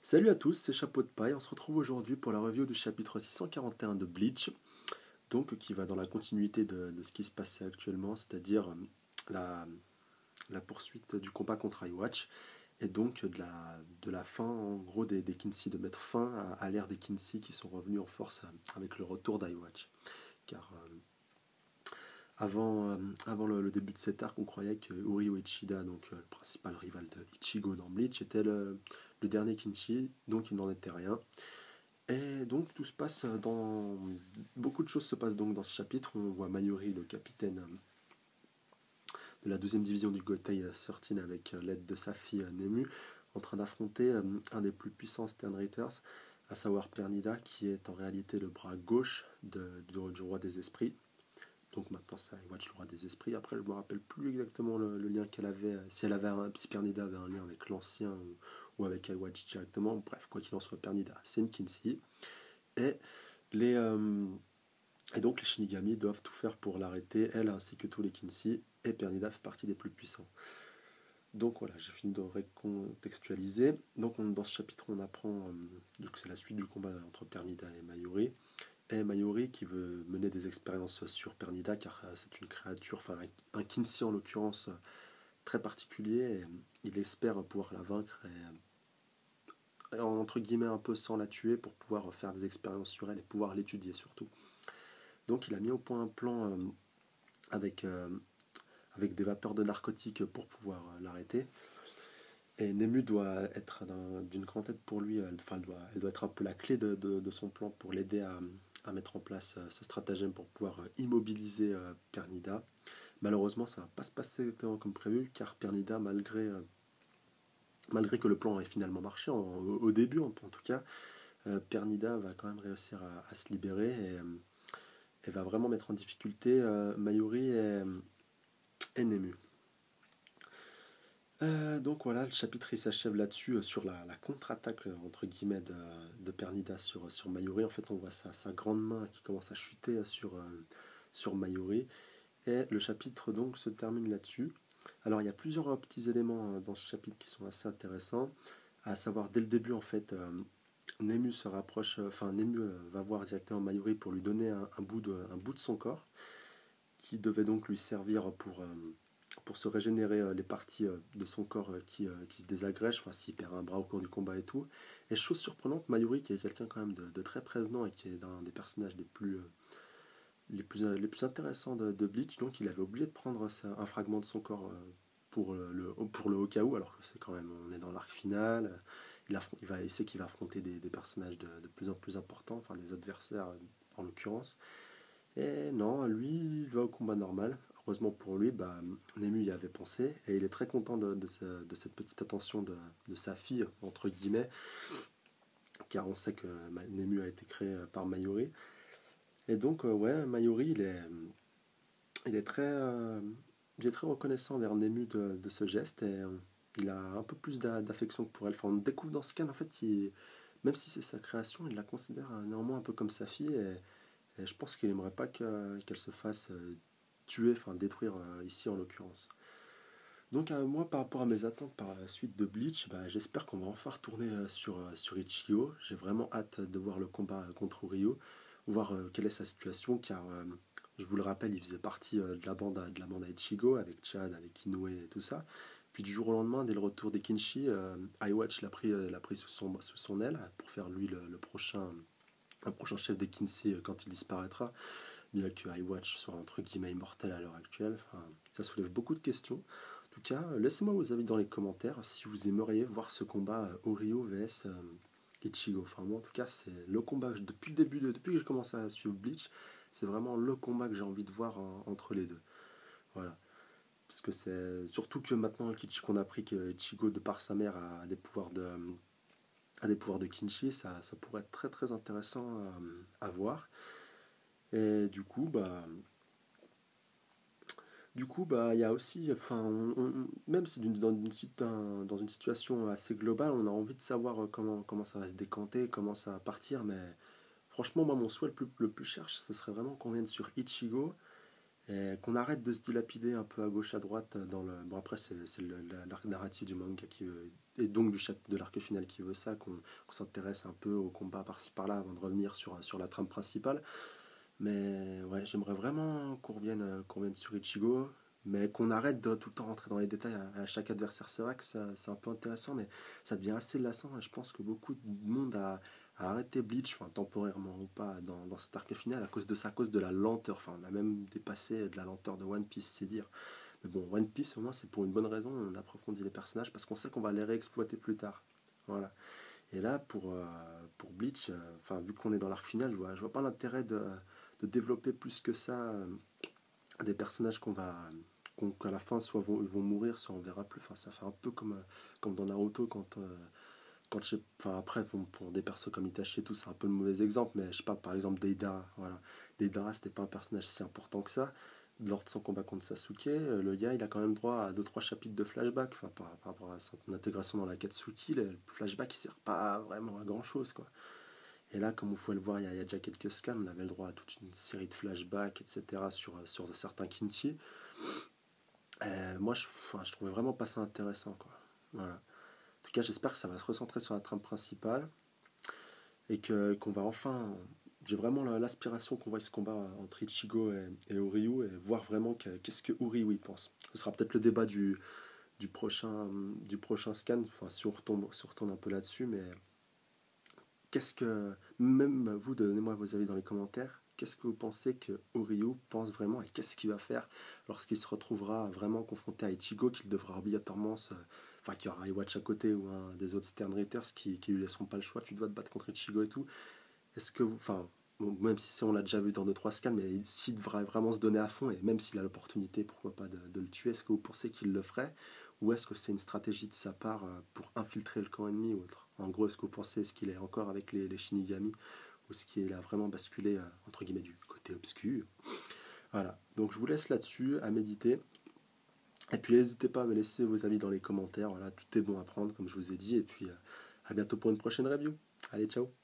Salut à tous, c'est Chapeau de Paille. On se retrouve aujourd'hui pour la review du chapitre 641 de Bleach, donc qui va dans la continuité de ce qui se passait actuellement, c'est-à-dire la, la poursuite du combat contre Iwatch et donc de la fin en gros des Kinsey, de mettre fin à l'ère des Kinsey qui sont revenus en force avec le retour d'Iwatch. Car avant le début de cet arc, on croyait que Uri Uechida, donc le principal rival de Ichigo dans Bleach, était le dernier Kinsey, donc il n'en était rien. Et donc tout se passe dans... Beaucoup de choses se passent donc dans ce chapitre. On voit Mayuri, le capitaine de la 12e division du Gotei 13 avec l'aide de sa fille Nemu, en train d'affronter un des plus puissants Sternritters, à savoir Pernida, qui est en réalité le bras gauche du roi des esprits. Donc maintenant c'est Iwatch le roi des esprits. Après je me rappelle plus exactement le lien qu'elle avait, si Pernida avait un lien avec l'ancien ou avec Iwatch directement. Bref, quoi qu'il en soit, Pernida c'est une Kinsey. Et Les, euh, et donc les Shinigami doivent tout faire pour l'arrêter, elle ainsi que tous les Kinsey, et Pernida fait partie des plus puissants. Donc voilà, j'ai fini de recontextualiser. Donc dans ce chapitre, on apprend que c'est la suite du combat entre Pernida et Mayuri. Et Mayuri qui veut mener des expériences sur Pernida, car c'est une créature, enfin un Kinsey en l'occurrence, très particulier. Et, il espère pouvoir la vaincre et entre guillemets un peu sans la tuer pour pouvoir faire des expériences sur elle et pouvoir l'étudier surtout. Donc il a mis au point un plan avec, euh, avec des vapeurs de narcotiques pour pouvoir l'arrêter. Et Nemu doit être d'une grande aide pour lui, elle doit être un peu la clé de son plan pour l'aider à mettre en place ce stratagème pour pouvoir immobiliser Pernida. Malheureusement, ça ne va pas se passer exactement comme prévu, car Pernida, malgré que le plan ait finalement marché, au début en tout cas, Pernida va quand même réussir à se libérer et va vraiment mettre en difficulté Mayuri et Nemu. Donc voilà, le chapitre il s'achève là-dessus sur la contre-attaque entre guillemets de Pernida sur Mayuri. En fait, on voit sa grande main qui commence à chuter sur Mayuri. Et le chapitre donc se termine là-dessus. Alors il y a plusieurs petits éléments dans ce chapitre qui sont assez intéressants. À savoir, dès le début, en fait, Nemu se rapproche, Nemu va voir directement Mayuri pour lui donner un bout de son corps qui devait donc lui servir pour se régénérer les parties de son corps qui se désagrègent, enfin s'il perd un bras au cours du combat et tout. Et chose surprenante, Mayuri, qui est quelqu'un quand même de très prévenant et qui est un des personnages les plus intéressants de Bleach, donc il avait oublié de prendre un fragment de son corps pour le au cas où, alors que c'est quand même, on est dans l'arc final, il sait qu'il va affronter des personnages de plus en plus importants, enfin des adversaires en l'occurrence. Et non, lui, il va au combat normal. Heureusement pour lui, Nemu y avait pensé et il est très content de cette petite attention de sa fille, entre guillemets, car on sait que Nemu a été créé par Mayuri. Et donc, ouais, Mayuri, il est il est très reconnaissant envers Nemu de ce geste et il a un peu plus d'affection que pour elle. Enfin, on découvre dans ce cas, en fait, même si c'est sa création, il la considère néanmoins un peu comme sa fille et je pense qu'il aimerait pas qu'elle se fasse tuer, enfin détruire ici en l'occurrence. Donc moi par rapport à mes attentes par la suite de Bleach, j'espère qu'on va enfin retourner sur Ichigo. J'ai vraiment hâte de voir le combat contre Ryo, voir quelle est sa situation, car je vous le rappelle, il faisait partie de la bande à Ichigo, avec Chad, avec Inoue et tout ça. Puis du jour au lendemain, dès le retour des Kinshi, Iwatch l'a pris sous son aile pour faire lui le prochain chef des Kinsey quand il disparaîtra, bien que Iwatch soit entre guillemets immortel à l'heure actuelle. Enfin, ça soulève beaucoup de questions. En tout cas, laissez-moi vos avis dans les commentaires si vous aimeriez voir ce combat Oreo vs Ichigo. Enfin, moi en tout cas, c'est le combat que depuis le début, depuis que j'ai commencé à suivre Bleach, c'est vraiment le combat que j'ai envie de voir entre les deux. Voilà. Parce que c'est surtout que maintenant qu'on a appris que Ichigo, de par sa mère, a des pouvoirs de Kinshi, ça pourrait être très très intéressant à voir. Et il y a aussi, enfin, même si dans une situation assez globale, on a envie de savoir comment ça va se décanter, comment ça va partir, mais franchement, moi, mon souhait le plus cher, ce serait vraiment qu'on vienne sur Ichigo et qu'on arrête de se dilapider un peu à gauche, à droite dans le... Bon, après, c'est l'arc narratif du manga et donc de l'arc final qui veut ça, qu'on s'intéresse un peu au combat par-ci par-là avant de revenir sur la trame principale. Mais ouais, j'aimerais vraiment qu'on revienne sur Ichigo, mais qu'on arrête de tout le temps rentrer dans les détails à chaque adversaire. C'est vrai que c'est un peu intéressant, mais ça devient assez lassant. Et je pense que beaucoup de monde a arrêté Bleach, enfin temporairement ou pas, dans cet arc final à cause de la lenteur. Enfin, on a même dépassé de la lenteur de One Piece, c'est dire. Mais bon, One Piece, au moins, c'est pour une bonne raison. On approfondit les personnages parce qu'on sait qu'on va les réexploiter plus tard. Voilà. Et là, pour Bleach, enfin, vu qu'on est dans l'arc final, je vois pas l'intérêt de développer plus que ça des personnages qu'à la fin, soit ils vont mourir, soit on verra plus. Enfin, ça fait un peu comme dans Naruto enfin après pour des persos comme Itachi et tout, c'est un peu le mauvais exemple, mais je sais pas, par exemple Deidara, voilà. Deidara, c'était pas un personnage si important que ça. Lors de son combat contre Sasuke, le gars il a quand même droit à deux trois chapitres de flashback, enfin par rapport à son intégration dans la Katsuki, le flashback il sert pas vraiment à grand chose quoi. Et là, comme vous pouvez le voir, il y a déjà quelques scans, on avait le droit à toute une série de flashbacks, etc. sur certains Kinchi. Moi, enfin, je trouvais vraiment pas ça intéressant, quoi. Voilà. En tout cas, j'espère que ça va se recentrer sur la trame principale et qu'on va enfin. J'ai vraiment l'aspiration qu'on voit ce combat entre Ichigo et Uryu et voir vraiment qu'est-ce que Uryu y pense. Ce sera peut-être le débat du prochain scan, enfin, si on retourne un peu là-dessus, mais qu'est-ce que. Même vous, donnez-moi vos avis dans les commentaires. Qu'est-ce que vous pensez que Uryu pense vraiment et qu'est-ce qu'il va faire lorsqu'il se retrouvera vraiment confronté à Ichigo, qu'il devra obligatoirement se. Enfin, qu'il y aura Iwatch à côté ou un des autres Stern Raiders qui lui laisseront pas le choix, tu dois te battre contre Ichigo et tout. Est-ce que vous. Enfin, bon, même si on l'a déjà vu dans 2-3 scans, mais s'il devrait vraiment se donner à fond, et même s'il a l'opportunité, pourquoi pas, de le tuer, est-ce que vous pensez qu'il le ferait? Ou est-ce que c'est une stratégie de sa part pour infiltrer le camp ennemi ou autre? En gros, est-ce que vous pensez est-ce qu'il est encore avec les Shinigami ou est-ce qu'il a vraiment basculé entre guillemets du côté obscur? Voilà, donc je vous laisse là-dessus à méditer. Et puis n'hésitez pas à me laisser vos avis dans les commentaires. Voilà, tout est bon à prendre, comme je vous ai dit. Et puis à bientôt pour une prochaine review. Allez, ciao!